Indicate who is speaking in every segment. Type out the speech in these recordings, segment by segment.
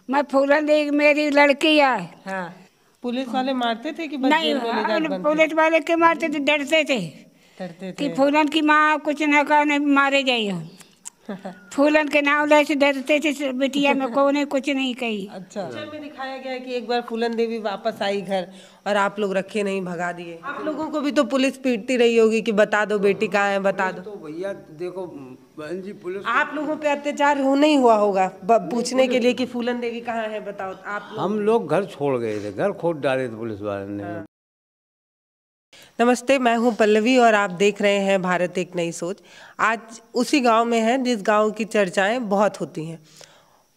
Speaker 1: मैं फूलन देख मेरी लड़की है।
Speaker 2: हाँ, पुलिस वाले मारते थे कि बस
Speaker 1: नहीं,
Speaker 2: जेल में ले जाके बंद
Speaker 1: पुलिस वाले के मारते थे, डरते थे
Speaker 2: करते
Speaker 1: कि
Speaker 2: थे।
Speaker 1: फूलन की माँ कुछ न कहने मारे जाइए। फूलन के नाम ले से डरते थे, बिटिया में को ने कुछ नहीं कही।
Speaker 2: अच्छा, पिक्चर में दिखाया गया है कि एक बार फूलन देवी वापस आई घर और आप लोग रखे नहीं, भगा दिए। आप लोगों को भी तो पुलिस पीटती रही होगी कि बता दो बेटी कहाँ है, बता दो।
Speaker 3: तो भैया देखो बहन जी, पुलिस
Speaker 2: आप लोगों पे अत्याचार हो नहीं हुआ होगा पूछने के लिए कि फूलन देवी कहाँ है बताओ आप लोग?
Speaker 3: हम लोग घर छोड़ गए थे, घर खोद डाले थे पुलिस वाले ने।
Speaker 2: हाँ। नमस्ते, मैं हूं पल्लवी और आप देख रहे हैं भारत एक नई सोच। आज उसी गांव में हैं जिस गांव की चर्चाएं बहुत होती हैं,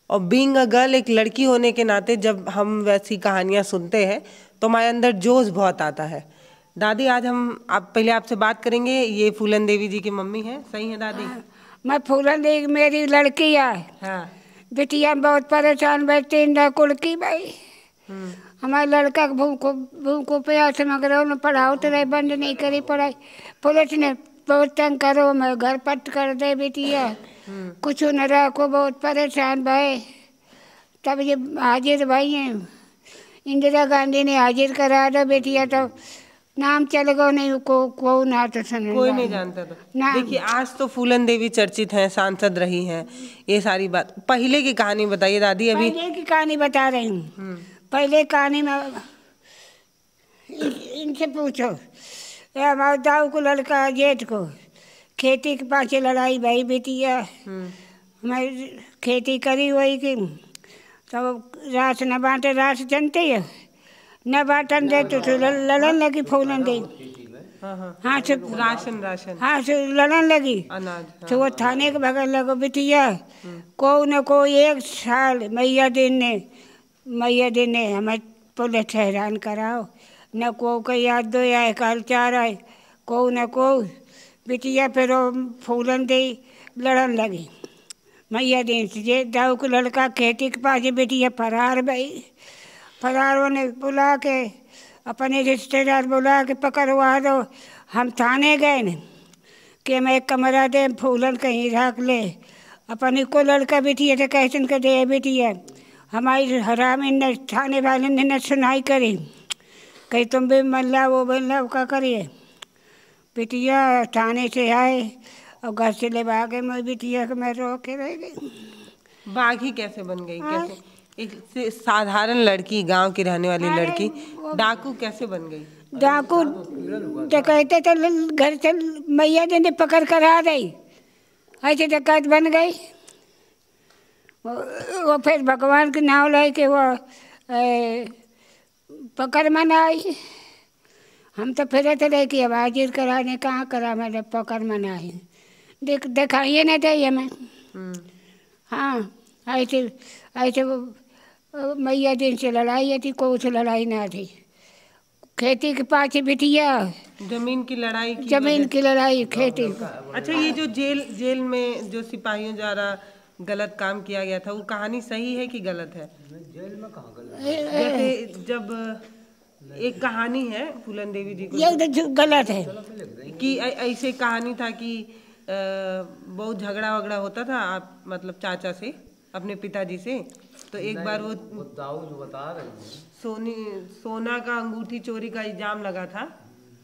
Speaker 2: और बीइंग अ गर्ल, एक लड़की होने के नाते जब हम वैसी कहानियां सुनते हैं तो हमारे अंदर जोश बहुत आता है। दादी, आज हम पहले आपसे बात करेंगे। ये फूलन देवी जी की मम्मी हैं, सही है दादी?
Speaker 1: मैं फूलन देख मेरी लड़की है।
Speaker 2: हाँ।
Speaker 1: बिटिया बहुत परेशान बैठती न कुड़की भाई। हमारे लड़का भूखो प्यास मगर उन्हें पढ़ाओ तो रहे, बंद नहीं करी पढ़ाई। पुलिस ने बहुत तंग करो, मैं घर पट कर दे बिटिया, कुछ न रखो, बहुत परेशान भाई। तब ये हाजिर भाई हैं, इंदिरा गांधी ने हाजिर करा दो बिटिया, तो नाम चल गो नहीं को ना तो सुन
Speaker 2: कोई नहीं जानता था। देखिए, आज तो फूलन देवी चर्चित हैं, सांसद रही हैं, ये सारी बात। पहले की कहानी बताइए दादी। अभी
Speaker 1: पहले की कहानी बता रही हूँ। पहले कहानी में इनसे पूछो, हमारे दाऊ को लड़का जेठ को खेती के पाछे लड़ाई भाई बेटिया। मैं खेती करी वही की, तब रास न बांटे, रास जनते है न बांटन दे तो लड़न लगी फूलन दे। हाँ से
Speaker 2: राशन
Speaker 1: हाँ से लड़न लगी
Speaker 2: अनाज।
Speaker 1: तो वो थाने के बगल लगो बिटिया। को न को एक साल मैया दिन ने हमें पुलिस हैरान कराओ, न को याद दो आए कल चार आए, को न को बिटिया। फिर फूलन दे लड़न लगी मैया दिन से। जे दाऊ को लड़का खेती के पास बिटिया फरार भाई। फरार ने बुला के अपने रिश्तेदार बुला के पकड़वा दो। हम थाने गए न कि हमें एक कमरा दे, फूलन कहीं रख ले। अपनी को लड़का बिटिया तो कैसन कर दे बिटिया। हमारी हरामी ने थाने वाले ने न सुनाई करी, कहीं तुम भी मल्ला वो बल्ला क्या करिए। बिटिया थाने से आए और घर से ले भागे। मैं बिटिया को मैं रो के रह गई।
Speaker 2: बागी कैसे बन गई? कैसे एक साधारण लड़की, गांव की रहने वाली लड़की डाकू कैसे बन गई?
Speaker 1: डाकू डकैते तो घर से मैया जी ने पकड़ कर आ गई, ऐसे डकैत बन गई। वो फिर भगवान के नाम लाई के वो पकड़ मन आई। हम तो फिर रहे कि अब हाजिर कराने कहाँ करा, मैंने पकड़ मन आई दिखाइए न थे हमें। हाँ, ऐसे ऐसे मैया दिन से लड़ाई थी, कोई से लड़ाई ना थी। खेती के पास बिटिया
Speaker 2: जमीन की लड़ाई की
Speaker 1: जमीन की लड़ाई खेती।
Speaker 2: अच्छा, ये जो जेल में जो सिपाहियों द्वारा गलत काम किया गया था, वो कहानी सही है कि गलत है?
Speaker 3: जेल में कहाँ गलत?
Speaker 2: जैसे जब एक कहानी है फूलन देवी जी को,
Speaker 1: ये तो गलत है
Speaker 2: कि ऐसे कहानी था कि बहुत झगड़ा वगड़ा होता था, आप मतलब चाचा से, अपने पिताजी से। तो एक बार वो
Speaker 3: दाऊ जो बता रहे हैं,
Speaker 2: सोना का अंगूठी चोरी का इल्जाम लगा था,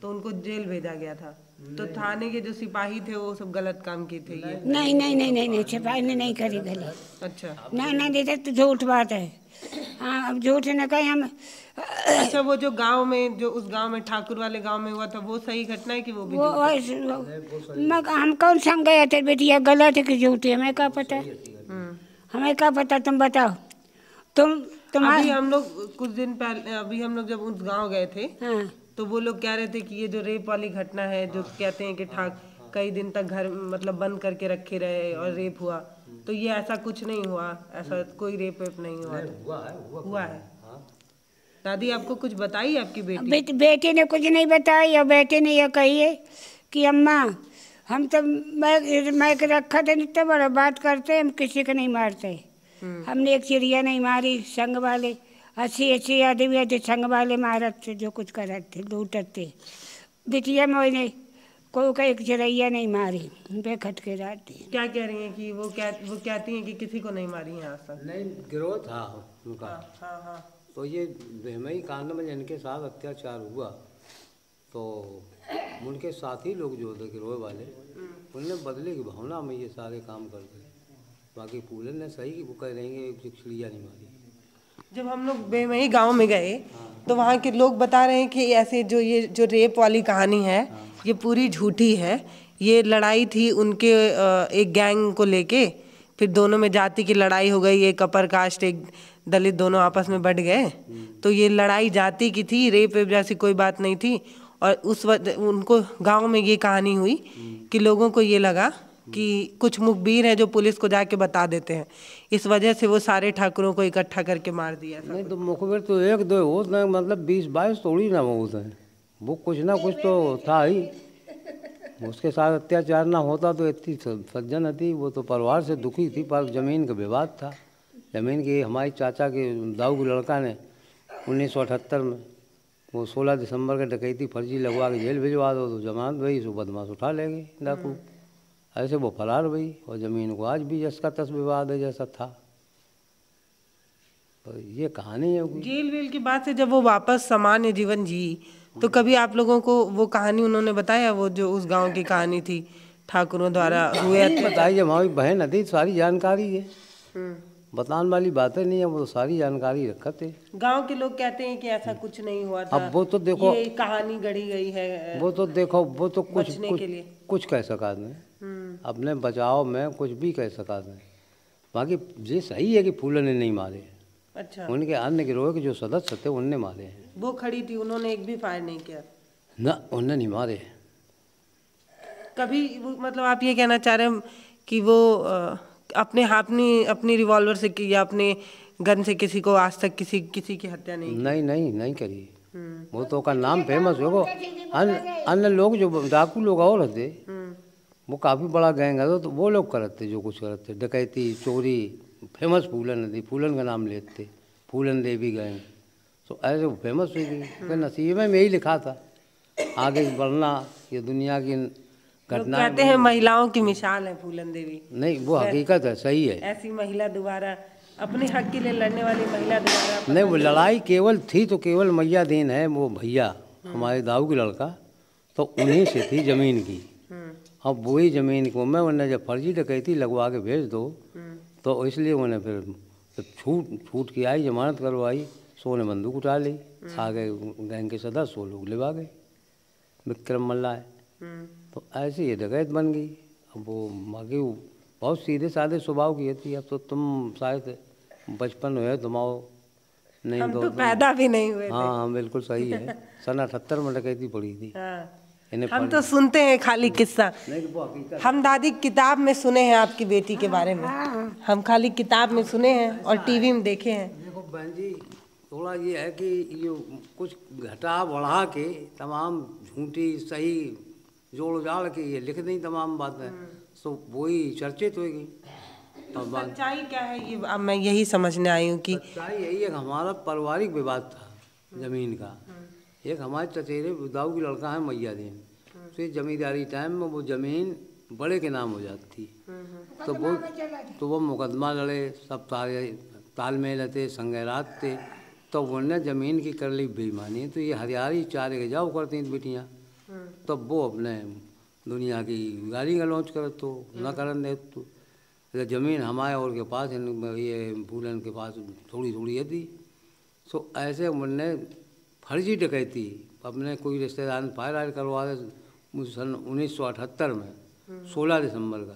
Speaker 2: तो उनको जेल भेजा गया था। तो थाने के जो सिपाही थे वो सब गलत काम किए थे ये?
Speaker 1: नहीं नहीं नहीं नहीं नहीं, सिपाही ने नहीं करी गलत।
Speaker 2: अच्छा,
Speaker 1: नहीं नहीं देते तो झूठ बात है। हाँ, अब झूठ न कहीं हम।
Speaker 2: अच्छा, वो जो गांव में, जो उस गांव में ठाकुर वाले गांव में हुआ था, वो सही घटना है कि वो भी झूठ?
Speaker 1: हम कौन संग गए थे बेटिया, गलत है कि झूठ है हमें क्या पता। हमें क्या पता, तुम बताओ। तुम
Speaker 2: अभी हम लोग कुछ दिन पहले, अभी हम लोग जब उस गांव गए थे,
Speaker 1: हाँ,
Speaker 2: तो वो लोग कह रहे थे कि ये जो रेप वाली घटना है, जो कहते हैं कि कई दिन तक घर मतलब बंद करके रखे रहे और रेप हुआ, तो ये ऐसा कुछ नहीं हुआ, ऐसा कोई रेप वेप नहीं हुआ। हुआ है। दादी, आपको कुछ बताई आपकी बेटी?
Speaker 1: बेटी ने कुछ नहीं बताई, और बेटे ने यह कही है कि अम्मा हम तो मैं रखा था, इतना बड़ा बात करते, हम किसी को नहीं मारते। हमने एक चिड़िया नहीं मारी। संग वाले 80 आदमी थे, संग वाले मारत थे, जो कुछ करत थे, लूटत थे। बिटिया मोने कोई का एक चिड़ैया नहीं मारी, बेखट के जाती।
Speaker 2: क्या कह रही हैं कि वो कहती हैं कि किसी को नहीं मारी है आज तक?
Speaker 3: नहीं, गिरोह था उनका।
Speaker 2: हाँ हाँ हाँ।
Speaker 3: तो ये बेमई कांड में जिनके साथ अत्याचार हुआ, तो उनके साथी लोग जो थे गिरोह वाले, उनने बदले की भावना में ये सारे काम कर दिए। बाकी पूलन ने सही कि वो कह रही है कि चिड़िया नहीं मारी।
Speaker 2: जब हम लोग बेमई गांव में गए तो वहाँ के लोग बता रहे हैं कि ऐसे ये जो रेप वाली कहानी है ये पूरी झूठी है। ये लड़ाई थी उनके एक गैंग को लेके, फिर दोनों में जाति की लड़ाई हो गई, एक अपर कास्ट एक दलित दोनों आपस में बढ़ गए। तो ये लड़ाई जाति की थी, रेप वेप जैसी कोई बात नहीं थी। और उस वक्त उनको गांव में ये कहानी हुई कि लोगों को ये लगा कि कुछ मुखबिर हैं जो पुलिस को जाके बता देते हैं, इस वजह से वो सारे ठाकुरों को इकट्ठा करके मार दिया।
Speaker 3: नहीं तो मुखबिर तो एक दो हो, मतलब 20-22 थोड़ी ना होते हैं। वो कुछ ना कुछ तो था ही। उसके साथ अत्याचार ना होता तो इतनी सज्जन थी। वो तो परिवार से दुखी थी, पर ज़मीन का विवाद था। ज़मीन की हमारे चाचा के दाऊ के लड़का ने 1978 में वो 16 दिसंबर के डकैती फर्जी लगवा के जेल भिजवा दो, तो जमानत भई, सो बदमाश उठा ले गए डाकू। ऐसे वो फरार भई, और ज़मीन को आज भी जस का तस विवाद है जैसा था। तो ये कहानी है।
Speaker 2: जेल वेल के बाद से जब वो वापस सामान्य जीवन जी, तो कभी आप लोगों को वो कहानी उन्होंने बताया, वो जो उस गांव की कहानी थी ठाकुरों द्वारा हुए?
Speaker 3: बताइए, हमारी बहन थी, सारी जानकारी है। बताने वाली बातें नहीं है, वो तो सारी जानकारी रखते।
Speaker 2: गांव के लोग कहते हैं कि ऐसा कुछ नहीं हुआ था।
Speaker 3: अब वो तो देखो,
Speaker 2: ये कहानी गढ़ी गई है।
Speaker 3: वो तो देखो, वो तो कुछ कह सका नहीं, अपने बचाव में कुछ भी कह सका नहीं। बाकी ये सही है कि फूलन ने नहीं मारे।
Speaker 2: अच्छा।
Speaker 3: उनके अन्य गिरोह के जो सदस्य थे उनने मारे हैं।
Speaker 2: वो खड़ी थी, उन्होंने एक भी फायर नहीं किया
Speaker 3: ना, उनने नहीं मारे
Speaker 2: कभी। मतलब आप ये कहना चाह रहे हैं कि वो अपनी रिवॉल्वर से की या अपने गन से किसी को आज तक किसी की हत्या
Speaker 3: नहीं करी। वो तो का नाम फेमस हो गो। अन्य लोग जो डाकू लोग और थे, वो काफ़ी बड़ा गैंग है, तो वो लोग करते जो कुछ करते, डकैती चोरी। फेमस फूलन थी, फूलन का नाम लेते, फूलन देवी गैंग। तो ऐसे वो फेमस हुई थी। फिर नसीब में यही लिखा था आगे बढ़ना, ये दुनिया की घटनाएं।
Speaker 2: कहते हैं महिलाओं की मिसाल है फूलन देवी।
Speaker 3: नहीं, वो हकीकत है, सही है।
Speaker 2: ऐसी महिला दोबारा अपने हक के लिए लड़ने वाली महिला दोबारा
Speaker 3: नहीं, वो लड़ाई केवल थी तो केवल मैया दीन है, वो भैया हमारे दाऊ की लड़का, तो उन्हीं से थी ज़मीन की। अब वही ज़मीन को मैं उन्हें जब फर्जी डकैती लगवा के भेज दो, तो इसलिए उन्हें फिर छूट की आई, जमानत करवाई, सो ने बंदूक उठा ली। आगे गैंग के सदस्य 100 लोग लिवा गए, विक्रम मल्ला है। तो ऐसे ये डकैत बन गई। अब वो बाकी बहुत सीधे साधे स्वभाव की थी। अब तो तुम शायद बचपन हुए तुम्हारो, नहीं
Speaker 2: हम तो पैदा भी नहीं हुए थे।
Speaker 3: हाँ, बिल्कुल सही है। सन 78 में डकैती पड़ी थी।
Speaker 2: हम तो सुनते हैं खाली किस्सा। हम दादी किताब में सुने हैं आपकी बेटी के बारे में, हम खाली किताब में सुने हैं और टीवी में देखे हैं।
Speaker 3: देखो बहन जी, थोड़ा ये है कि ये कुछ घटा बढ़ा के तमाम झूठी सही जोड़ जाड़ के ये लिख दी तमाम बातें, तो वही चर्चित होगी।
Speaker 2: तो सच्चाई क्या है ये अब मैं यही समझने आई हूँ कि
Speaker 3: सच्चाई यही है कि हमारा पारिवारिक विवाद था जमीन का। एक हमारे चचेरे दाऊ की लड़का है मैया दीन, तो जमींदारी टाइम में वो ज़मीन बड़े के नाम हो जाती थी। तो वो मुकदमा लड़े, सब तालमेल थे, संगैरात थे। तो उन्होंने ज़मीन की कर ली बेईमानी, तो ये हरियारी चारे के जाओ करती थी बेटियाँ। तब वो अपने दुनिया की गाली गलौज कर तो न करन दे। तो ज़मीन हमारे और के पास, ये फूलन के पास थोड़ी थोड़ी है थी। तो ऐसे उन्होंने फर्जी डकैती अपने कोई रिश्तेदार ने फायर करवा दे। सन 1978 में 16 दिसंबर का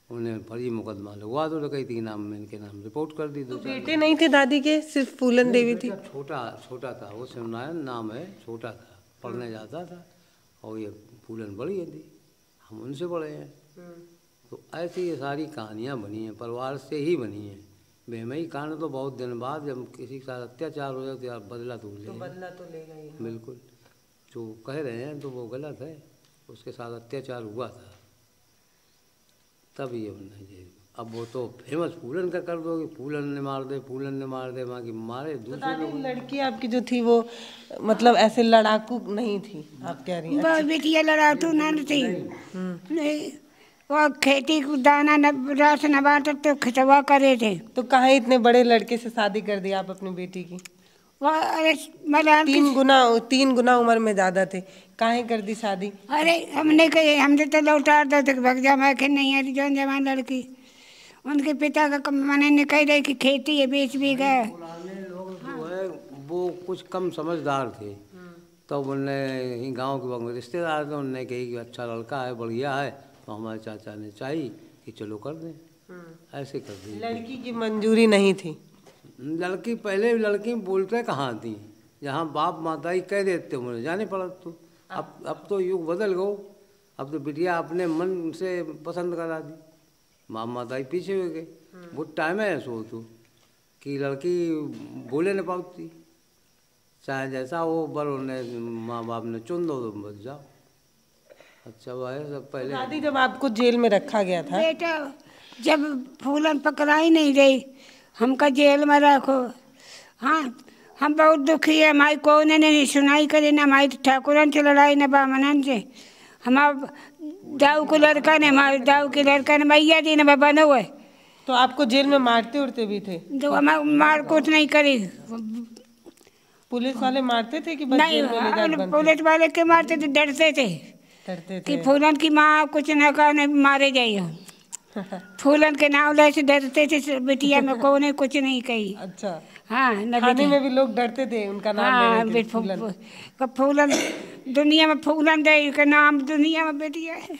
Speaker 3: उन्हें फर्जी मुकदमा लगवा दो डकैती के नाम में, इनके नाम रिपोर्ट कर दी।
Speaker 2: तो बेटे नहीं थे दादी के, सिर्फ फूलन देवी थी।
Speaker 3: छोटा था वो, शिवनारायण नाम है, छोटा था, पढ़ने जाता था। और ये फूलन बड़ी है थी, हम उनसे बड़े हैं। तो ऐसी ये सारी कहानियाँ बनी हैं, परिवार से ही बनी हैं। बेमई कांड तो बहुत दिन बाद जब किसी के साथ अत्याचार हो जाए तो यार बदला तो लेगा ही। बिल्कुल, जो कह रहे हैं तो वो गलत है। उसके साथ अत्याचार हुआ था, तब ये अब वो तो फेमस फूलन का कर दोगे, फूलन ने मार दे, फूलन ने मार दे, बाकी मारे दूसरे लोग।
Speaker 2: लड़की आपकी जो थी वो मतलब ऐसे लड़ाकू नहीं थी, आप कह रही हैं?
Speaker 1: बिटिया लड़ाकू ना थी, नहीं, वो खेती को दाना रात न बांटत तो खिचवा करे थे।
Speaker 2: तो कहाँ इतने बड़े लड़के से शादी कर दी आप अपनी बेटी की?
Speaker 1: वो अरे मतलब
Speaker 2: 3 गुना उम्र में ज्यादा थे, काहे कर दी शादी?
Speaker 1: अरे हमने कहे हमसे तो लौटा दो तो भग जा, मैं नहीं है जौन जवान लड़की, उनके पिता का मैंने ने कह रही कि खेती है बेच भी गए।
Speaker 3: पुराने लोग जो है वो कुछ कम समझदार थे, तो उनने गांव के रिश्तेदार थे, उनने कही कि अच्छा लड़का है, बढ़िया है, तो हमारे चाचा ने चाहिए कि चलो कर दें, ऐसे कर दी।
Speaker 2: लड़की की मंजूरी नहीं थी?
Speaker 3: लड़की पहले लड़की बोलते कहाँ थी, जहाँ बाप माता ही कह देते मुझे जाने पड़ा। तो अब तो युग बदल गो, अब तो बिटिया अपने मन से पसंद करा दी, माँ माता ही पीछे हो गए। वो टाइम है सो तो कि लड़की बोले न पाती, चाहे जैसा हो बर उन्हें माँ बाप ने चुन दो तो बच जाओ। अच्छा वो है सब पहले।
Speaker 2: दादी जब आपको जेल में रखा गया था,
Speaker 1: बेटा जब फूलन पकड़ाई नहीं गई, हमका जेल में रखो, हाँ हम बहुत दुखी है, हमारी कौन ने सुनाई करे, ना हमारी ठाकुरन से लड़ाई न बामनन से, हमारा दाऊ को लड़का ने, हमारे दाऊ के लड़का ने मैया दी ने बनो है।
Speaker 2: तो आपको जेल में मारते उड़ते भी थे?
Speaker 1: तो हमारे मार कुछ नहीं करी।
Speaker 2: पुलिस वाले मारते थे कि बस जेल में ले जाके
Speaker 1: नहीं,
Speaker 2: बंद
Speaker 1: पुलिस वाले के मारते थे, डरते थे कि फूलन की माँ कुछ न कहने मारे जाइए। फूलन के नाम ले से डरते थे, बिटिया में को ने कुछ नहीं कही।
Speaker 2: अच्छा,
Speaker 1: हाँ
Speaker 2: थाने में भी लोग डरते थे उनका नाम लेने के?
Speaker 1: फूलन दुनिया में फूलन दे का नाम दुनिया में बिटिया है,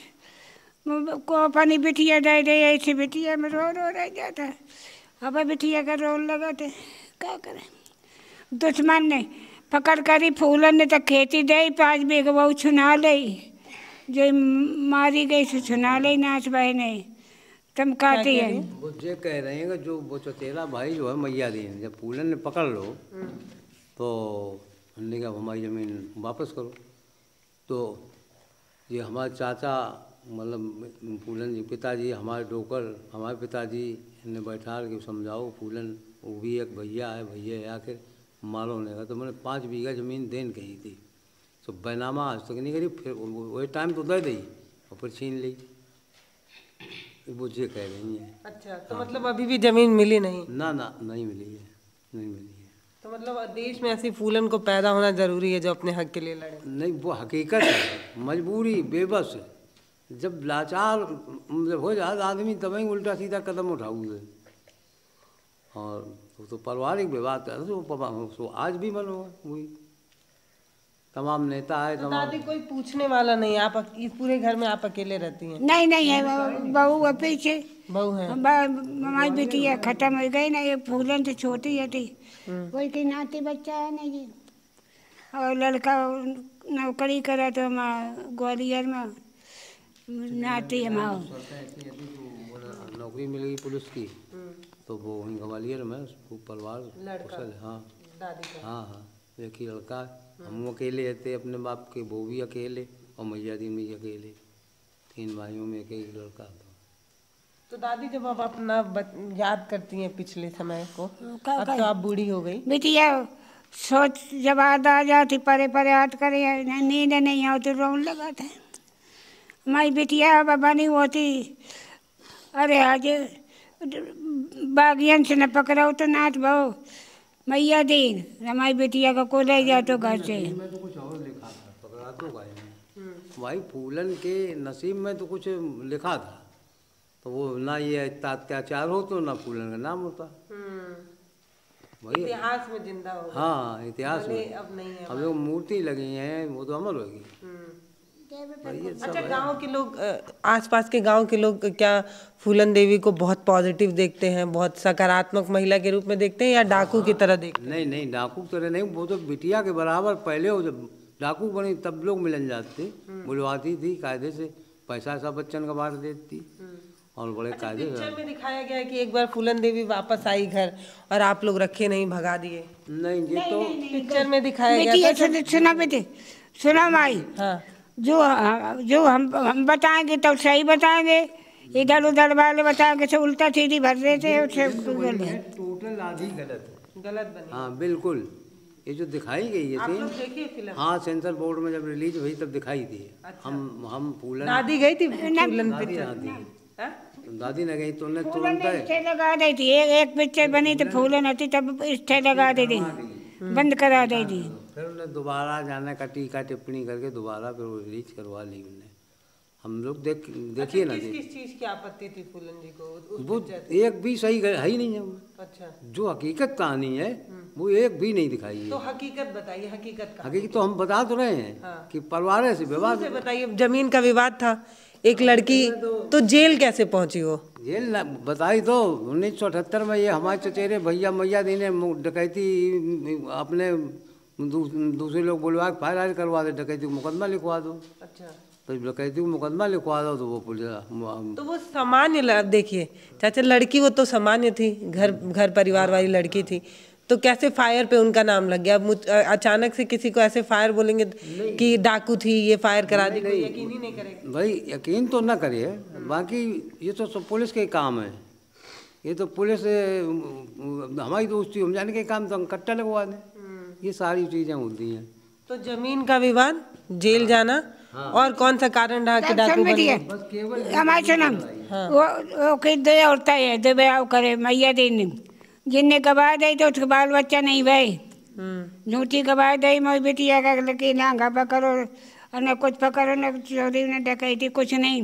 Speaker 1: को अपनी बिटिया दे दे, ऐसी बिटिया में रो रह जाता है। अब बिटिया का रोल लगा थे, क्या करें, दुश्मन ने पकड़ करी, फूलन ने तो खेती दे 5 बीघा वो छुना ले, जो मारी गई से छुना ले, नाच बहने तुम कहती है।
Speaker 3: वो ये कह रहे हैं कि जो वो चचेरा भाई जो है मैया दी, जब फूलन ने पकड़ लो तो हमने कहा हमारी ज़मीन वापस करो। तो ये हमारे चाचा मतलब फूलन जी पिताजी, हमारे डोकर हमारे पिताजी ने बैठा के समझाओ, फूलन वो भी एक भैया है, भैया आकर मारो ने कहा। तो मैंने 5 बीघा ज़मीन देन कही थी, तो बैनामा आज तक नहीं करी, फिर वही टाइम तो दे दी और फिर छीन ली, मुझे कह रही हैं।
Speaker 2: अच्छा, तो मतलब अभी भी जमीन मिली नहीं?
Speaker 3: ना नहीं मिली है, नहीं मिली है।
Speaker 2: तो मतलब देश में ऐसी फूलन को पैदा होना जरूरी है जो अपने हक के लिए लड़े?
Speaker 3: नहीं, वो हकीकत है, मजबूरी, बेबस। जब लाचार जब हो जाए आदमी तब ही उल्टा सीधा कदम उठाऊंगे, और तो पारिवारिक विवाद है तो आज भी मन हुआ वही तमाम नेता है।
Speaker 2: तो दादी कोई पूछने वाला नहीं, आप इस पूरे घर में आप अकेले रहती हैं?
Speaker 1: नहीं है, बहू है पीछे,
Speaker 2: बहू है,
Speaker 1: हमारी बेटिया खत्म हो गई ना, ये फूलन तो छोटी है थी, कोई की नाती बच्चा है नहीं जी, और लड़का नौकरी करा तो ग्वालियर में नाती है माँ,
Speaker 3: नौकरी मिल गई पुलिस की, तो वो वहीं ग्वालियर में परिवार कुशल। हाँ हाँ, एक ही लड़का, हम अकेले थे अपने बाप के, वो भी अकेले, और मैया दी भी अकेले, 3 भाइयों में एक ही लड़का था।
Speaker 2: तो दादी जब आप अपना याद करती हैं पिछले समय को, अब तो आप बूढ़ी हो गई,
Speaker 1: बिटिया सोच जब याद आ जाती, परे परे याद करे, नींद नहीं आती, रोने लगा था। हमारी बिटिया बनी होती, अरे आज बागियन से न पकड़ाओ तो नाथ भाव मैया दीन, हमारी बिटिया का को ले जा तो घर से।
Speaker 3: मैं तो कुछ और लिखा था, पकड़ा तो गए भाई, फूलन के नसीब में तो कुछ लिखा था, तो वो ना ये अत्याचार हो तो ना फूलन का नाम होता, वही
Speaker 2: इतिहास में जिंदा हो।
Speaker 3: हाँ, इतिहास में
Speaker 2: अब नहीं है,
Speaker 3: अब जो मूर्ति लगी हैं वो तो अमर होगी।
Speaker 2: अच्छा, गांव के लोग, आसपास के गांव के लोग क्या फूलन देवी को बहुत पॉजिटिव देखते हैं, बहुत सकारात्मक महिला के रूप में देखते हैं, या डाकू की तरह देखते हैं?
Speaker 3: नहीं, डाकू की तरह नहीं, वो तो बिटिया के बराबर पहले हो, जब डाकू बनी तब लोग मिलन जाते, बुलवाती थी कायदे से, पैसा सब बच्चन का बांट देती, और बड़े कायदे।
Speaker 2: पिक्चर में दिखाया गया है कि एक बार फूलन देवी वापस आई घर और आप लोग रखे नहीं, भगा दिए।
Speaker 3: नहीं, ये तो
Speaker 2: पिक्चर में दिखाया गया था।
Speaker 1: सुना बेटे, सुना माई,
Speaker 2: हाँ,
Speaker 1: जो हम बताएंगे तो सही बताएंगे, इधर उधर वाले बता के से उल्टा सीधी भर रहे थे उससे
Speaker 3: टोटल आधी गलत है,
Speaker 2: गलत बनी।
Speaker 3: हाँ बिल्कुल। ये जो दिखाई गई है
Speaker 2: आप लोग देखिए फिल्म?
Speaker 3: हाँ, सेंसर बोर्ड में जब रिलीज हुई तब दिखाई थी।
Speaker 2: अच्छा।
Speaker 3: हम फूलन
Speaker 2: दादी गई थी फूलन
Speaker 3: दादी
Speaker 2: पिक्चर?
Speaker 3: हाँ थी।
Speaker 2: हाँ?
Speaker 3: दादी ने गई तो उन्हें
Speaker 1: फूलन
Speaker 3: तुरंत
Speaker 1: स्टे लगा दी थी। एक पिक्चर बनी तो फूलन आती तब स्टे लगा दी थी, बंद करा दी थी।
Speaker 3: फिर उन्हें दोबारा जाने का टीका टिप्पणी करके दोबारा फिर वो रिलीज करवा ली उन्हें। हम लोग देखिए ना,
Speaker 2: किस चीज की आपत्ति थी फूलन जी को उस
Speaker 3: वो
Speaker 2: पिक्चर?
Speaker 3: एक भी सही है ही नहीं है वो।
Speaker 2: अच्छा,
Speaker 3: जो हकीकत कहानी है वो एक भी नहीं दिखाई
Speaker 2: तो
Speaker 3: है।
Speaker 2: हकीकत बताइए, हकीकत का।
Speaker 3: हकीकत तो हम बता तो रहे हैं
Speaker 2: हाँ।
Speaker 3: कि परिवार से विवाद
Speaker 2: से बताइए। जमीन का विवाद था, एक लड़की तो जेल कैसे पहुंची वो?
Speaker 3: जेल बताई तो 1978 में ये हमारे चचेरे भैया मैया दी ने डकैती अपने दूसरे लोग बुलवा के फायर करवा दे, डकैती को मुकदमा लिखवा दो।
Speaker 2: अच्छा,
Speaker 3: तो डकैती को मुकदमा लिखवा दो तो वो पुलिस
Speaker 2: तो वो सामान्य देखिए चाचा, लड़की वो तो सामान्य थी, घर परिवार वाली लड़की थी, तो कैसे फायर पे उनका नाम लग गया? अब अचानक से किसी को ऐसे फायर बोलेंगे कि डाकू थी, ये फायर करा दी, कोई यकीन ही नहीं करेगा।
Speaker 3: भाई यकीन तो ना करिए, बाकी ये तो सब पुलिस के काम है। ये तो पुलिस हमारी दोस्ती हम जाने के काम तो हम कट्टा लगवा दें, ये सारी चीज़ें होती हैं।
Speaker 2: तो जमीन का विवाद, जेल जाना, और कौन सा कारण रहा कि डाकू बन गए?
Speaker 3: बस केवल
Speaker 1: हमारे सुनम वो कि दो औरतें है, दो ब्याह करे मैया दिन जिनने गवाह दी तो उसके बाल बच्चा नहीं भाई, झूठी गवाह दी मोई बिटिया का लकी नांगा पकड़ो और न कुछ पकड़ो, न चोरी न डकैती, कुछ नहीं,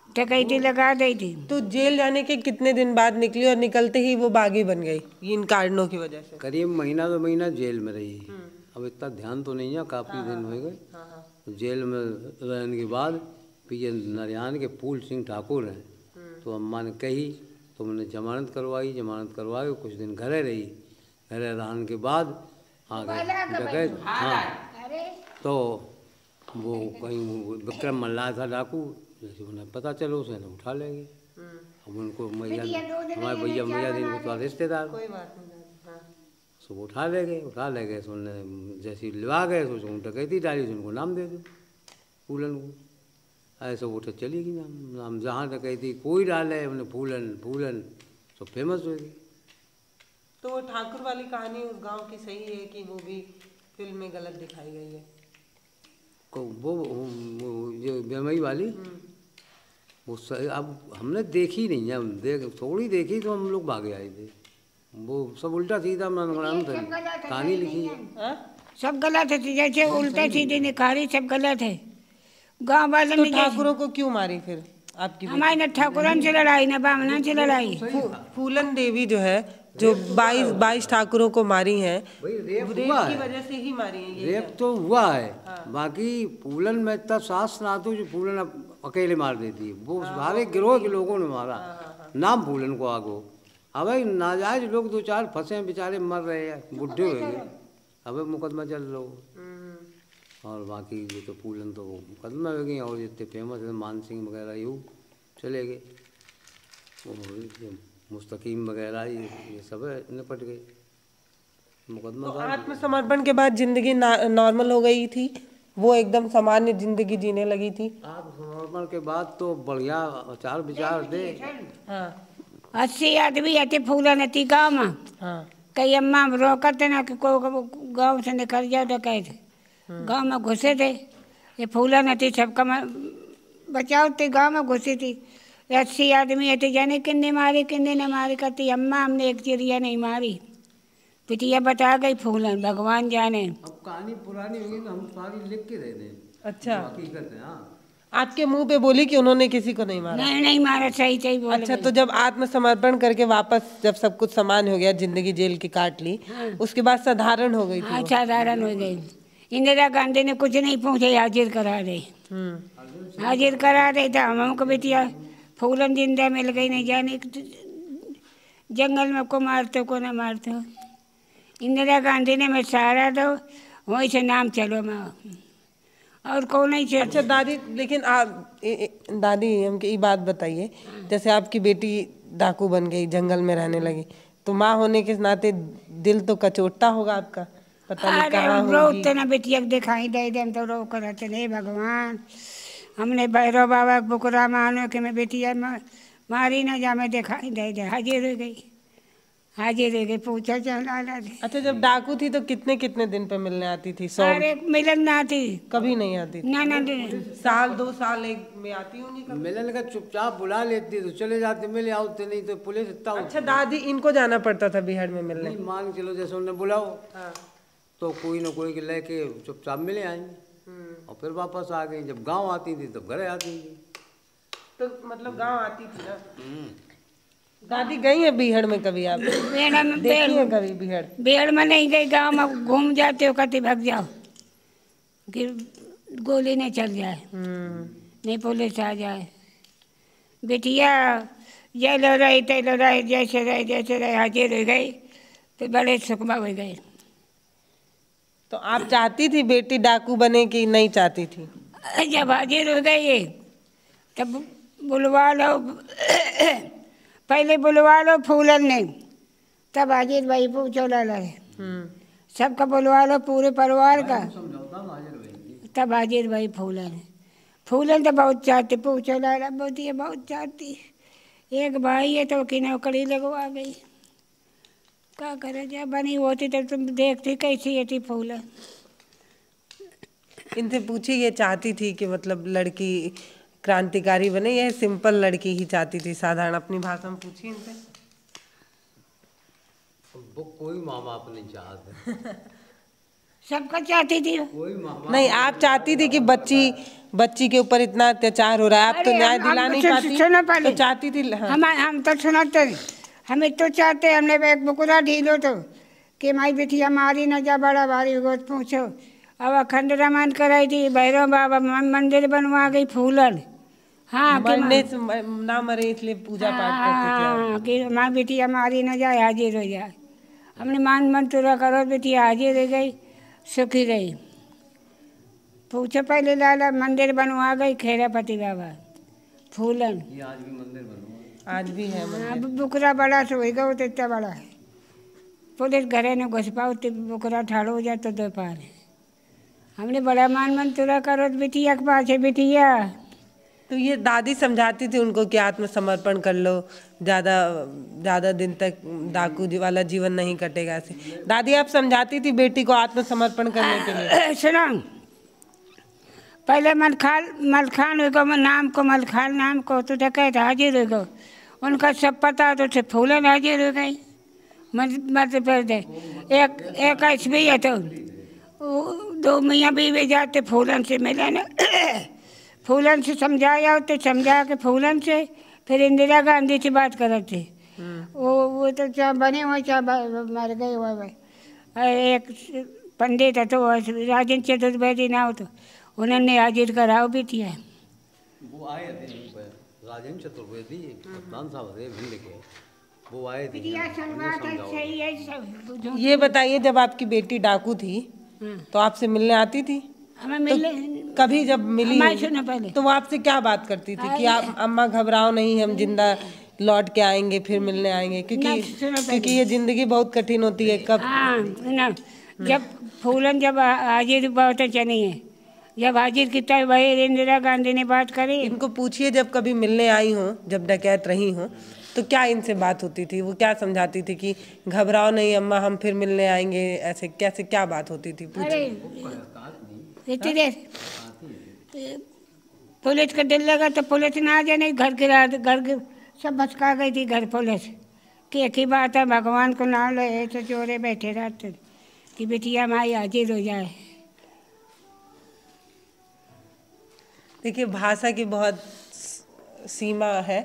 Speaker 1: डकैती लगा दी थी।
Speaker 2: तो जेल जाने के कितने दिन बाद निकली और निकलते ही वो बागी बन गई इन कारणों की वजह से?
Speaker 3: करीब महीना 2 महीना जेल में रही। अब इतना ध्यान तो नहीं है, काफ़ी दिन हो गए। जेल में रहने के बाद फिर ये नरियान के फूल सिंह ठाकुर हैं, तो अम्मा ने कही तो मैंने जमानत करवाई, जमानत करवा के कुछ दिन घरे रही। घरे रहने के बाद आगे डकैत, हाँ, तो वो कहीं विक्रम मल्लाह था डाकू, जैसे उन्हें पता चलो उसे उठा लेंगे। अब उनको मैया हमारे भैया मैया दिन को तो रिश्तेदार, सो उठा ले गए सो उन्हें जैसे लिवा गए तो उसको डकैती डाली, तो उनको नाम दे दो फूलन को। ऐसा वो तो चलेगी नाम जहाँ डकैती कोई डाले उन्हें फूलन फूलन तो फेमस होगी।
Speaker 2: तो वो ठाकुर वाली कहानी उस गांव की सही है कि वो भी फिल्म में गलत दिखाई गई है?
Speaker 3: वो जो बेमई वाली वो सही, अब हमने देखी नहीं है, हम थोड़ी देखी तो हम लोग भागे आए थे। वो सब उल्टा सीधा कहानी लिखी है,
Speaker 1: सब गलत है, जैसे उल्टा सीधी निखारी सब गलत है। गाँव वाले
Speaker 2: तो ठाकुरों को क्यों मारी फिर आपकी?
Speaker 1: हमारे न ठाकुरन से लड़ाई न बामना से लड़ाई।
Speaker 2: फूलन देवी जो है, जो 22 ठाकुरों को मारी हैं,
Speaker 3: रेप
Speaker 2: की वजह से ही मारी है।
Speaker 3: रेप तो हुआ है, बाकी फूलन में इतना सास ना तो जो फूलन अकेले मार देती है, वो सारे गिरोह के लोगों ने मारा, नाम फूलन को आगो। अब नाजायज लोग 2-4 फंसे हैं बेचारे, मर रहे हैं, बुढ़े हो गए, अब मुकदमा चल रहा हो। और बाकी ये तो फूलन तो मुकदमा हो गई, और जितने फेमस है मान सिंह वगैरह यूँ चले गए, मुस्तकीम वगैरह ये सब निपट गए मुकदमा।
Speaker 2: तो आत्मसमर्पण के बाद जिंदगी नॉर्मल हो गई थी, वो एकदम सामान्य जिंदगी जीने लगी थी?
Speaker 3: आत्मसमर्पण के बाद तो बढ़िया आचार विचार दे।
Speaker 2: हाँ,
Speaker 1: 80 आदमी आते फूलन अति गाँव में,
Speaker 2: हाँ,
Speaker 1: कई अम्मा रोकते ना कि को गाँव से निकल जाओ डकैत, गाँव में घुसे थे। ये फूलन अति सबका बचाओ थे, गाँव में घुसी थी। 80 आदमी आते, जाने किन्ने मारे किन्ने न मारे, करती अम्मा हमने एक चिड़िया नहीं मारी, पिटिया बता गई फूलन, भगवान जाने।
Speaker 3: अब कहानी पुरानी होगी तो हम सारी लिख के दे दें।
Speaker 2: अच्छा,
Speaker 3: हकीकत है। हाँ,
Speaker 2: आपके मुंह पे बोली कि उन्होंने किसी को नहीं मारा?
Speaker 1: नहीं मारा, सही बोल।
Speaker 2: अच्छा, तो जब आत्मसमर्पण करके वापस जब सब कुछ सामान्य हो गया, जिंदगी जेल की काट ली, उसके बाद साधारण हो गई थी?
Speaker 1: हाँ, साधारण हो गई। इंदिरा गांधी ने कुछ नहीं पूछे, हाजिर करा दे, हाजिर करा दे था। हमको बेटिया फूलन जिंदा मिल गई, नहीं जाने जंगल में को मारते को ना मारते। इंदिरा गांधी ने मैं सहारा दो, वहीं से नाम चलो मैं, और कौन नहीं चल।
Speaker 2: अच्छा दादी, लेकिन आप दादी हमको ये बात बताइए, जैसे आपकी बेटी डाकू बन गई, जंगल में रहने लगी, तो माँ होने के नाते दिल तो कचोटता होगा आपका, पता नहीं कहाँ होगी।
Speaker 1: ना बेटिया दिखाई दे दे, हम तो रो कर नहीं भगवान, हमने भैरव बाबा बुकरा मानो कि मैं बेटिया मारी ना जा, मैं दिखाई दे हाजिर हो गई, हाजिर हो गई, पूछा चला थे।
Speaker 2: अच्छा, जब डाकू थी तो कितने कितने दिन पे मिलने आती थी? 100
Speaker 1: अरे मिलन ना आती,
Speaker 2: कभी नहीं आती थी?
Speaker 1: ना
Speaker 2: साल 2 साल एक में आती होंगी कभी?
Speaker 3: मिलन का चुपचाप बुला लेती तो चले जाते, मिले आओते नहीं तो पुलिस इतना।
Speaker 2: अच्छा, दादी इनको जाना पड़ता था बिहार में मिलने?
Speaker 3: नहीं, मान के चलो जैसे उन्हें बुलाओ
Speaker 2: हाँ।
Speaker 3: तो कोई ना कोई के लेके चुपचाप मिले आएंगे और फिर वापस आ गई। जब गांव आती थी तो घरे आती थी।
Speaker 2: तो मतलब गांव आती थी ना। दादी गई है बिहार में कभी? आप देखी है कभी बिहार?
Speaker 1: बिहार में नहीं गई, गांव में घूम जाते हो, कति भाग जाओ कि गोली नहीं चल जाए, नहीं पुलिस आ जाए। बिटिया ये लो रही ते लो रही, जैसे रहे हाजिर हो गई तो बड़े सुखमा हो गए।
Speaker 2: तो आप चाहती थी बेटी डाकू बने कि नहीं चाहती थी?
Speaker 1: जब हाजिर हो गई तब बुलवा लो, पहले बुलवा लो फूलन ने, तब हाजिर भाई पूछो ला सबका बुलवा लो पूरे परिवार का, तब हाजिर भाई फूलन। फूलन तो बहुत चाहती, पूछो ला बहुत ये बहुत चाहती। एक भाई है तो कि नौकरी लगवा गई, क्या करे, जब बनी होती तो तुम देखती कैसी थी फूलन।
Speaker 2: इनसे पूछी, ये चाहती थी कि मतलब लड़की क्रांतिकारी बने या सिंपल लड़की ही चाहती थी? साधारण अपनी भाषा में पूछी इनसे।
Speaker 3: वो कोई माँ बाप नहीं चाहते।
Speaker 1: सबका चाहती थी
Speaker 3: कोई माँ बाप
Speaker 2: नहीं, आप चाहती थी कि बच्ची के ऊपर इतना अत्याचार हो रहा है, आप तो न्याय दिला नहीं पाती, तो चाहती थी? हाँ।
Speaker 1: हम तो सुनते, हम तो चाहते, हमने एक बुकरा ढीलो तो कि माई बिटिया मारी न जा, बड़ा भारी गोद पूछो। अब अखंड रामायण कराई थी, भैरव बाबा मंदिर बनवा गई फूलन। हाँ,
Speaker 2: मरने ना मरे इसलिए पूजा पाठ करते थे।
Speaker 1: हाँ, कि माँ बिटिया मारी न जाए, हाजिर हो जाए। हमने मान मंतुरा करो, बिटिया हाजिर हो गई, सुखी रही। पूछो पहले लाला, मंदिर बनवा गई खेरापति बाबा फूलन।
Speaker 3: आज भी मंदिर बनवा,
Speaker 2: आज भी है मंदिर।
Speaker 1: अब बुकरा बड़ा से होगा, वो तो इतना बड़ा है, पुलिस घरे ने घुस पाओ तो बुकरा ठाड़ो हो जाए तो दो पार है। हमने बड़ा मान मंतुरा करो बिटिया के पास है बिटिया।
Speaker 2: तो ये दादी समझाती थी उनको कि आत्मसमर्पण कर लो, ज़्यादा दिन तक डाकू वाला जीवन नहीं कटेगा ऐसे। दादी आप समझाती थी बेटी को आत्मसमर्पण करने के लिए?
Speaker 1: सुनो, पहले मलखान हो गो नाम को, मलखान नाम को तो कहते हाजिर हो गो, उनका सब पता तो फूलन हाजिर हो गई। मध्य प्रदेश एक ऐसी है तो दो मियाँ बीवी जाते फूलन से मिले न, फूलन से समझाया तो समझा के फूलन से फिर इंदिरा गांधी से बात करे थे। वो तो चाहे बने हुए चाहे मर गए हुए। एक पंडित है तो राजेंद्र चतुर्वेदी ना हो तो उन्होंने हाजिर कराओ भी थी।
Speaker 3: वो आए थे राजेंद्र चतुर्वेदी प्रधान साहब थे भिंड के, वो आए थे।
Speaker 2: ये बताइए, जब आपकी बेटी डाकू थी तो आपसे मिलने आती थी?
Speaker 1: हमें मिलने
Speaker 2: तो कभी जब मिली
Speaker 1: पहले
Speaker 2: तो वो आपसे क्या बात करती थी कि आप अम्मा घबराओ नहीं, हम जिंदा लौट के आएंगे, फिर मिलने आएंगे? क्योंकि ये जिंदगी बहुत कठिन होती है। कब?
Speaker 1: हाँ ना, जब फूलन जब हाजिर बहुत चली है, जब हाजिर कितना वही इंदिरा गांधी ने बात करी।
Speaker 2: इनको पूछिए, जब कभी मिलने आई हो, जब डकैत रही हो, तो क्या इनसे बात होती थी? वो क्या समझाती थी कि घबराओ नहीं अम्मा, हम फिर मिलने आएंगे? ऐसे कैसे क्या बात होती थी?
Speaker 1: इतनी देर पुलिस का दिल लगा तो पुलिस ना आ जाए, नहीं घर के सब भटका गई थी घर पुलिस कि एक ही बात है, भगवान को नाम ले तो चोरे बैठे रहते कि बिटिया माई हाजिर हो जाए।
Speaker 2: देखिए, भाषा की बहुत सीमा है,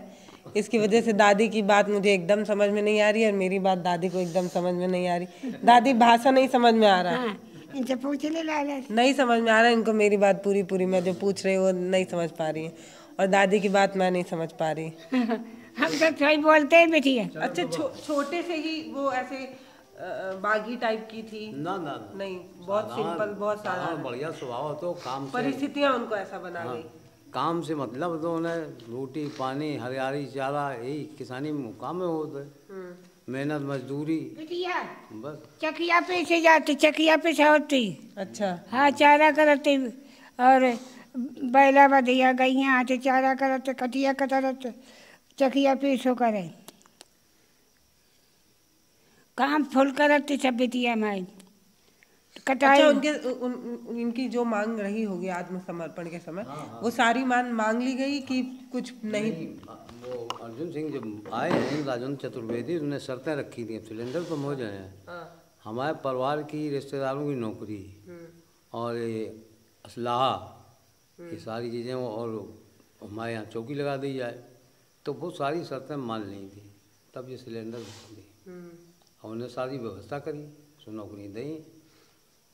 Speaker 2: इसकी वजह से दादी की बात मुझे एकदम समझ में नहीं आ रही है और मेरी बात दादी को एकदम समझ में नहीं आ रही। दादी भाषा नहीं समझ में आ रहा है।
Speaker 1: हाँ, इनसे पूछ ले लाला।
Speaker 2: नहीं समझ में आ रहा है इनको मेरी बात पूरी मैं जो पूछ रही हूँ वो नहीं समझ पा रही है, और दादी की बात मैं नहीं समझ पा रही।
Speaker 1: हम तो सही बोलते हैं बिटिया।
Speaker 2: अच्छा, छोटे से ही वो ऐसे बागी टाइप की थी?
Speaker 3: ना
Speaker 2: नहीं, बहुत सिंपल, बहुत साधारण,
Speaker 3: बढ़िया स्वभाव। तो काम से
Speaker 2: परिस्थितियाँ उनको ऐसा बना गई।
Speaker 3: काम से मतलब तो उन्हें रोटी पानी हरियाली चारा यही किसानी काम में होते, मेहनत मजदूरी
Speaker 1: बिटिया
Speaker 3: बस।
Speaker 1: चकिया पे से जाती, चकिया पे से होती।
Speaker 2: अच्छा।
Speaker 1: हाँ, चारा करती और बैला बधिया गैया आते चारा करत कटिया कतरत चकिया पीछो करे काम फुल करत सब बिटिया माई कटाई।
Speaker 2: अच्छा, इनकी जो मांग रही होगी आत्मसमर्पण के समय, वो सारी मांग ली गई कि कुछ नहीं?
Speaker 3: वो अर्जुन सिंह जब आए हैं राजेंद्र चतुर्वेदी, उन्होंने शर्तें रखी थी, सिलेंडर तो हो जाए हैं, हमारे परिवार की रिश्तेदारों की नौकरी और ये असलाहा, ये सारी चीज़ें, और हमारे यहाँ चौकी लगा दी जाए, तो बहुत सारी शर्तें मान ली थी, तब ये सिलेंडर दी और उन्हें सारी व्यवस्था करी, सो नौकरी दी,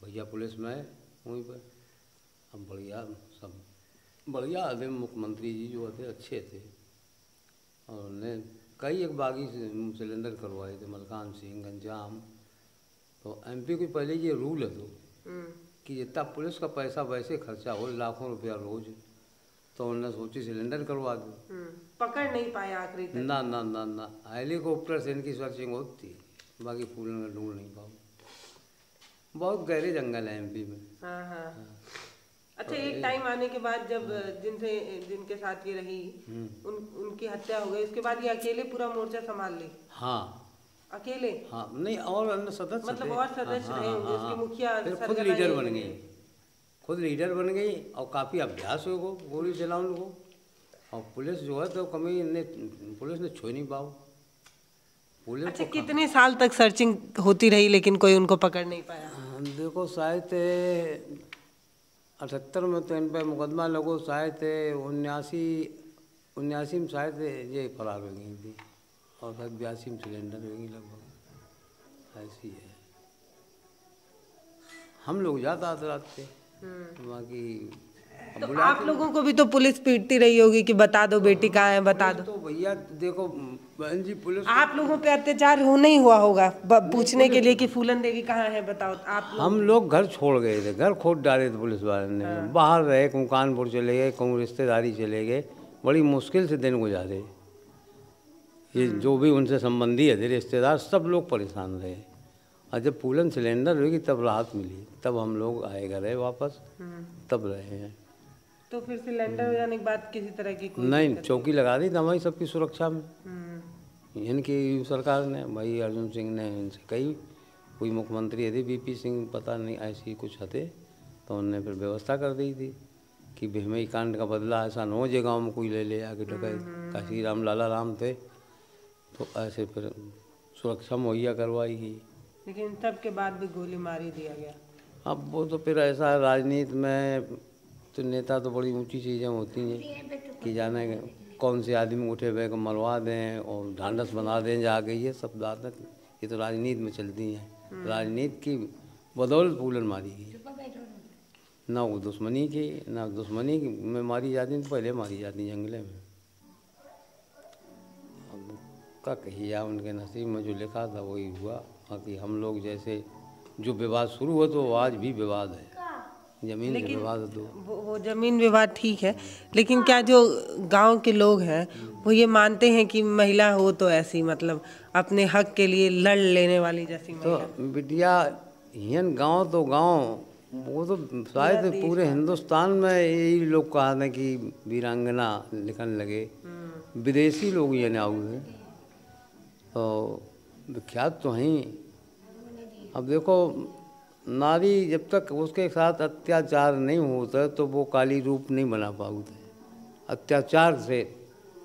Speaker 3: भैया पुलिस में वहीं पर। अब बढ़िया सब बढ़िया आदमी, मुख्यमंत्री जी जो थे अच्छे थे, और उन्हें कई एक बागी सिलेंडर करवाए थे, मलकान सिंह, गंजाम। तो एमपी को पहले ये रूल है तो कि जितना पुलिस का पैसा वैसे खर्चा हो, लाखों रुपया रोज, तो उन्होंने सोची सिलेंडर करवा दो।
Speaker 2: पकड़ नहीं पाया आखिरी तक?
Speaker 3: ना ना ना ना, हेलीकॉप्टर से इनकी सर्चिंग होती, बाकी फूल में ढूंढ नहीं पाओ, बहुत गहरे जंगल है एमपी में।
Speaker 2: हाँ। अच्छा, एक टाइम आने के बाद जब जिनके साथ ये रही उनकी हत्या हो गई, उसके बाद ये अकेले पूरा मोर्चा संभाल ली?
Speaker 3: हाँ
Speaker 2: अकेले?
Speaker 3: हाँ, नहीं और अन्य सदस्य
Speaker 2: मतलब और सदस्य रहे होंगे, उसकी मुखिया
Speaker 3: फिर खुद लीडर बन गई, खुद लीडर बन गई, और काफ़ी अभ्यास हो गो गोली चलाने को, और पुलिस जो है तो कभी पुलिस ने छू नहीं पाओ पुलिस।
Speaker 2: अच्छा, कितने साल तक सर्चिंग होती रही लेकिन कोई उनको पकड़ नहीं पाया?
Speaker 3: देखो शायद 78 में तो इन पर मुकदमा लगो, शायद 79 में शायद ये फरार हो गई थी, और शायद 82 में सिलेंडर हो गई लगभग, ऐसी है। हम लोग जाता रात पे, बाकी
Speaker 2: तो आप लोगों को भी तो पुलिस पीटती रही होगी कि बता दो बेटी कहाँ है, बता दो।
Speaker 3: तो भैया देखो बहन जी, पुलिस
Speaker 2: आप लोगों पे अत्याचार हो नहीं हुआ होगा पूछने के लिए कि फूलन देवी कहाँ है बताओ आप लोग?
Speaker 3: हम लोग घर छोड़ गए थे, घर खोद डाले थे पुलिस वाले ने, बाहर रहे, कहूँ कानपुर चले गए, कहूँ रिश्तेदारी चले गए, बड़ी मुश्किल से दिन गुजारे। ये जो भी उनसे संबंधी है थे रिश्तेदार, सब लोग परेशान रहे, और जब फूलन सिलेंडर हुई तब राहत मिली, तब हम लोग आए गए वापस, तब रहे हैं।
Speaker 2: तो फिर सिलेंडर हो जाने के बाद किसी तरह की कोई
Speaker 3: नहीं, चौकी लगा दी हमारी सबकी सुरक्षा में, इनकी सरकार ने, भाई अर्जुन सिंह ने इनसे कही, कोई मुख्यमंत्री थे बीपी सिंह पता नहीं ऐसी कुछ थे, तो उन्होंने फिर व्यवस्था कर दी थी कि भीमई कांड का बदला ऐसा न हो जाए, गाँव में कोई ले ले आके डकैत, काशी राम लाला राम थे, तो ऐसे फिर सुरक्षा मुहैया करवाई गई।
Speaker 2: लेकिन तब के बाद भी गोली मारी दिया गया।
Speaker 3: अब वो तो फिर ऐसा है राजनीति में, तो नेता तो बड़ी ऊंची चीज़ें होती हैं कि जाने कौन से आदमी उठे हुए को मरवा दें और ढांढस बना दें जाके, ये सब बातें ये तो राजनीति में चलती हैं। राजनीति की बदौलत फूलन मारी गई, ना वो दुश्मनी की, ना दुश्मनी में मारी जाती, तो पहले मारी जाती जंगले में। अब का कहिए, उनके नसीब में जो लिखा था वही हुआ। बाकी हम लोग जैसे जो विवाद शुरू हो तो आज भी विवाद है, जमीन के विवाद है, तो
Speaker 2: वो जमीन विवाद ठीक है, लेकिन क्या जो गांव के लोग हैं वो ये मानते हैं कि महिला हो तो ऐसी, मतलब अपने हक के लिए लड़ लेने वाली जैसी महिला?
Speaker 3: तो बिटिया हियन गांव तो गांव, वो तो शायद पूरे हिंदुस्तान में यही लोग कहा था कि वीरांगना लिखने लगे, विदेशी लोग ये नाऊ हैं, तो विख्यात तो हैं। अब देखो, नारी जब तक उसके साथ अत्याचार नहीं होता तो वो काली रूप नहीं बना पाते, अत्याचार से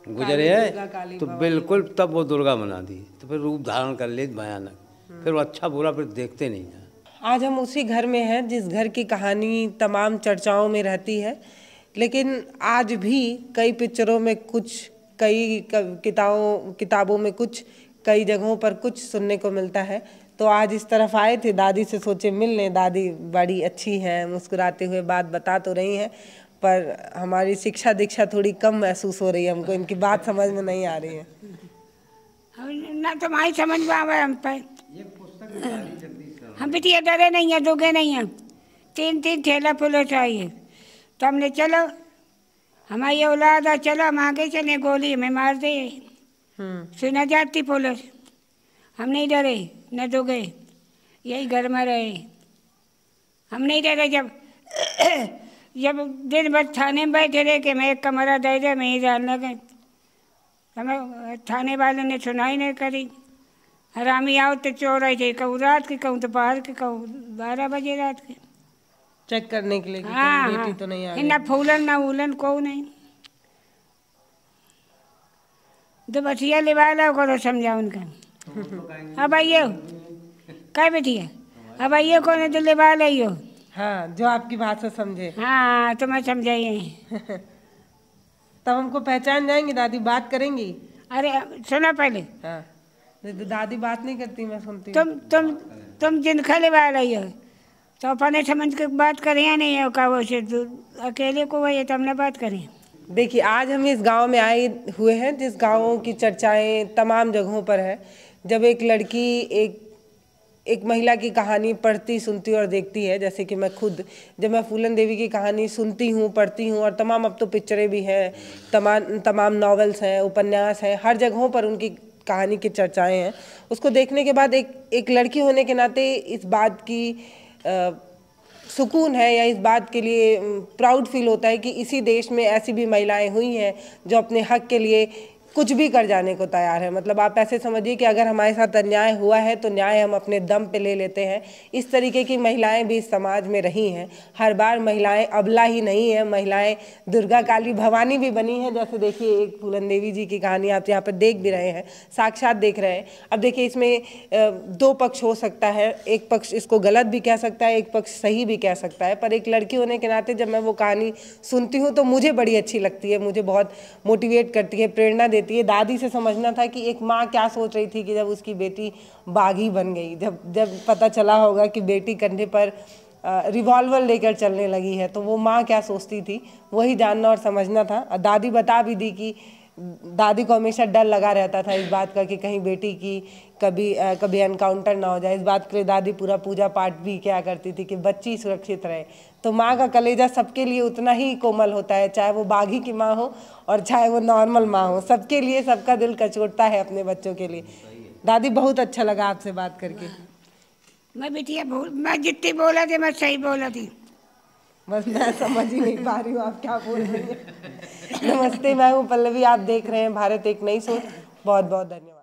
Speaker 3: गुजरे है तो बिल्कुल तब वो दुर्गा बना दी, तो फिर रूप धारण कर ले भयानक, फिर वो अच्छा बुरा फिर देखते नहीं हैं।
Speaker 2: आज हम उसी घर में हैं जिस घर की कहानी तमाम चर्चाओं में रहती है, लेकिन आज भी कई पिक्चरों में कुछ, कई किताबों में कुछ, कई जगहों पर कुछ सुनने को मिलता है। तो आज इस तरफ आए थे, दादी से सोचे मिल लें, दादी बड़ी अच्छी हैं, मुस्कुराते हुए बात बता तो रही हैं, पर हमारी शिक्षा दीक्षा थोड़ी कम महसूस हो रही है हमको, इनकी बात समझ में नहीं आ रही है।
Speaker 1: ना तुम्हारी समझ में आवे हम पे, हम बिटिया डरे नहीं है, दुगे नहीं है, 3 ठेला पुलिस चाहिए, तो हमने चलो हमारी औलाद है, चलो हम आगे चले, गोली हमें मार दे, सुना जाती पुलिस, हम नहीं डरे न दुगे, यही घर में रहे, हम नहीं डरे। जब जब दिन भर थाने में बैठे रहे कि मैं एक कमरा दे दे, मैं ही जान लगे, हमें थाने वाले ने सुनाई नहीं करी। हरामी आओ तो चोर आई थे, कहूँ रात के, कहूँ दोपहर के, कहूँ 12 बजे रात के।
Speaker 2: चेक करने के लिए कि
Speaker 1: हाँ
Speaker 2: कहीं
Speaker 1: हाँ,
Speaker 2: बेटी तो नहीं आ
Speaker 1: ना
Speaker 2: गई।
Speaker 1: फूलन ना उलन को नहीं। दो बटिया लिवा लो करो, समझा उनका। अब आइयो क्या बेटिया, अब आइयो कौन है तो लिवा लियो।
Speaker 2: हाँ, जो आपकी भाषा समझे।
Speaker 1: हाँ तो मैं समझाइए।
Speaker 2: तब हमको पहचान जाएंगी, दादी बात करेंगी।
Speaker 1: अरे सुनो पहले,
Speaker 2: हाँ, दादी बात नहीं करती, मैं सुनती हूँ।
Speaker 1: तुम जिनका लिवा रही हो तो अपने समझ के बात करिए नहीं हो का, वो से अकेले को वही तब ना बात करें।
Speaker 2: देखिए, आज हम इस गांव में आए हुए हैं जिस गांव की चर्चाएं तमाम जगहों पर है। जब एक लड़की एक महिला की कहानी पढ़ती, सुनती और देखती है, जैसे कि मैं खुद जब मैं फूलन देवी की कहानी सुनती हूँ, पढ़ती हूँ, और तमाम अब तो पिक्चरें भी हैं, तमाम नॉवेल्स हैं, उपन्यास हैं, हर जगहों पर उनकी कहानी की चर्चाएं हैं। उसको देखने के बाद एक लड़की होने के नाते इस बात की सुकून है, या इस बात के लिए प्राउड फील होता है कि इसी देश में ऐसी भी महिलाएं हुई हैं जो अपने हक के लिए कुछ भी कर जाने को तैयार है। मतलब आप ऐसे समझिए कि अगर हमारे साथ अन्याय हुआ है तो न्याय हम अपने दम पे ले लेते हैं। इस तरीके की महिलाएं भी इस समाज में रही हैं। हर बार महिलाएं अबला ही नहीं है, महिलाएं दुर्गा, काली, भवानी भी बनी हैं। जैसे देखिए, एक फूलन देवी जी की कहानी आप यहाँ पर देख भी रहे हैं, साक्षात देख रहे हैं। अब देखिए, इसमें दो पक्ष हो सकता है, एक पक्ष इसको गलत भी कह सकता है, एक पक्ष सही भी कह सकता है। पर एक लड़की होने के नाते जब मैं वो कहानी सुनती हूँ तो मुझे बड़ी अच्छी लगती है, मुझे बहुत मोटिवेट करती है, प्रेरणा देती है। दादी से समझना था कि एक माँ क्या सोच रही थी कि जब उसकी बेटी बागी बन गई, जब पता चला होगा कि बेटी कंधे पर रिवॉल्वर लेकर चलने लगी है, तो वो माँ क्या सोचती थी, वही जानना और समझना था। दादी बता भी दी कि दादी को हमेशा डर लगा रहता था इस बात का कि कहीं बेटी की कभी एनकाउंटर ना हो जाए। इस बात के लिए दादी पूरा पूजा पाठ भी क्या करती थी कि बच्ची सुरक्षित रहे। तो माँ का कलेजा सबके लिए उतना ही कोमल होता है, चाहे वो बागी की माँ हो और चाहे वो नॉर्मल माँ हो, सबके लिए सबका दिल कचोटता है अपने बच्चों के लिए। दादी, बहुत अच्छा लगा आपसे बात करके।
Speaker 1: मैं बिटिया मैं जितनी बोला थी मैं सही बोला थी,
Speaker 2: बस मैं समझ ही नहीं पा रही हूँ आप क्या बोल रही हैं। नमस्ते, मैं हूँ पल्लवी, आप देख रहे हैं भारत एक नई सोच। बहुत बहुत धन्यवाद।